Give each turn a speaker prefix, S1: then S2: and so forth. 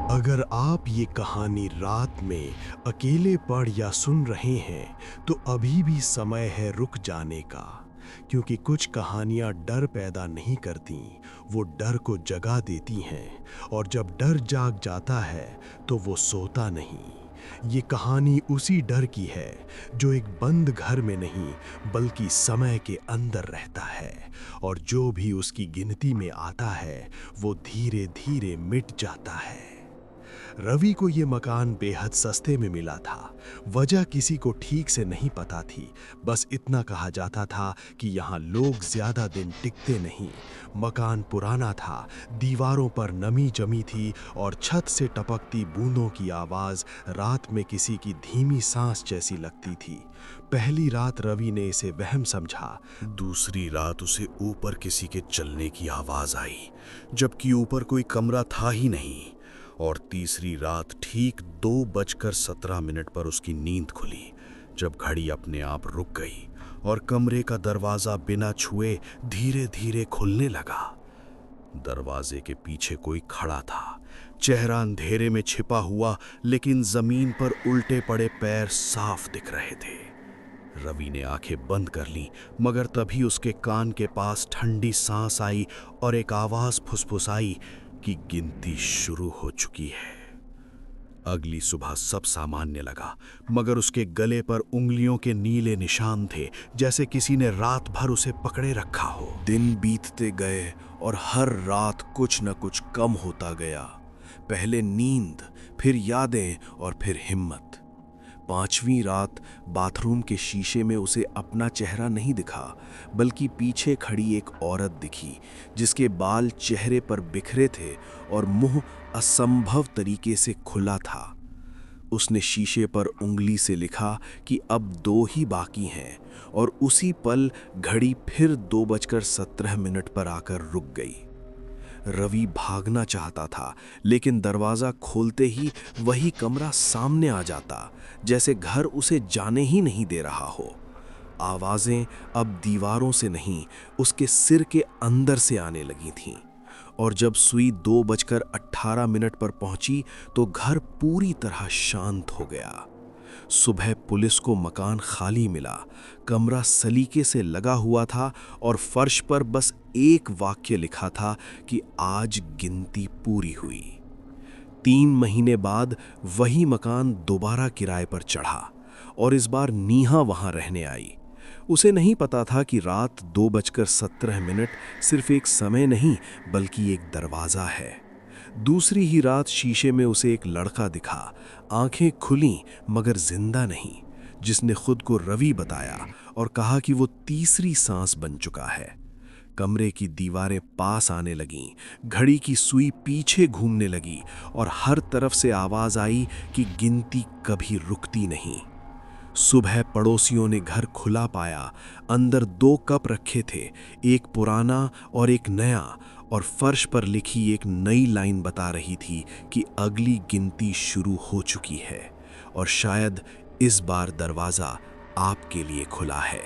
S1: अगर आप ये कहानी रात में अकेले पढ़ या सुन रहे हैं तो अभी भी समय है रुक जाने का, क्योंकि कुछ कहानियां डर पैदा नहीं करती, वो डर को जगा देती हैं, और जब डर जाग जाता है तो वो सोता नहीं। ये कहानी उसी डर की है जो एक बंद घर में नहीं बल्कि समय के अंदर रहता है, और जो भी उसकी गिनती में आता है वो धीरे धीरे मिट जाता है। रवि को ये मकान बेहद सस्ते में मिला था। वजह किसी को ठीक से नहीं पता थी, बस इतना कहा जाता था कि यहाँ लोग ज्यादा दिन टिकते नहीं। मकान पुराना था, दीवारों पर नमी जमी थी और छत से टपकती बूंदों की आवाज रात में किसी की धीमी सांस जैसी लगती थी। पहली रात रवि ने इसे वहम समझा,
S2: दूसरी रात उसे ऊपर किसी के चलने की आवाज आई, जबकि ऊपर कोई कमरा था ही नहीं। और तीसरी रात ठीक 2:17 पर उसकी नींद खुली, जब घड़ी अपने आप रुक गई और कमरे का दरवाजा बिना छुए धीरे धीरे खुलने लगा। दरवाजे के पीछे कोई खड़ा था, चेहरा अंधेरे में छिपा हुआ, लेकिन जमीन पर उल्टे पड़े पैर साफ दिख रहे थे। रवि ने आंखें बंद कर लीं, मगर तभी उसके कान के पास ठंडी सांस आई और एक आवाज फुसफुसाई कि गिनती शुरू हो चुकी है। अगली सुबह सब सामान्य लगा, मगर उसके गले पर उंगलियों के नीले निशान थे, जैसे किसी ने रात भर उसे पकड़े रखा हो।
S3: दिन बीतते गए और हर रात कुछ न कुछ कम होता गया। पहले नींद, फिर यादें और फिर हिम्मत। 5वीं रात बाथरूम के शीशे में उसे अपना चेहरा नहीं दिखा, बल्कि पीछे खड़ी एक औरत दिखी, जिसके बाल चेहरे पर बिखरे थे और मुंह असंभव तरीके से खुला था। उसने शीशे पर उंगली से लिखा कि अब 2 ही बाकी हैं, और उसी पल घड़ी फिर 2:17 पर आकर रुक गई। रवि भागना चाहता था, लेकिन दरवाजा खोलते ही वही कमरा सामने आ जाता, जैसे घर उसे जाने ही नहीं दे रहा हो। आवाजें अब दीवारों से नहीं, उसके सिर के अंदर से आने लगी थीं। और जब सुई 2:18 पर पहुंची तो घर पूरी तरह शांत हो गया। सुबह पुलिस को मकान खाली मिला, कमरा सलीके से लगा हुआ था और फर्श पर बस एक वाक्य लिखा था कि आज गिनती पूरी हुई। 3 महीने बाद वही मकान दोबारा किराए पर चढ़ा, और इस बार नीहा वहां रहने आई। उसे नहीं पता था कि रात 2:17 सिर्फ एक समय नहीं बल्कि एक दरवाजा है। दूसरी ही रात शीशे में उसे एक लड़का दिखा, आंखें खुली मगर जिंदा नहीं, जिसने खुद को रवि बताया और कहा कि वो तीसरी सांस बन चुका है। कमरे की दीवारें पास आने लगीं, घड़ी की सुई पीछे घूमने लगी, और हर तरफ से आवाज आई कि गिनती कभी रुकती नहीं। सुबह पड़ोसियों ने घर खुला पाया। अंदर 2 कप रखे थे, एक पुराना और एक नया, और फर्श पर लिखी एक नई लाइन बता रही थी कि अगली गिनती शुरू हो चुकी है, और शायद इस बार दरवाजा आपके लिए खुला है।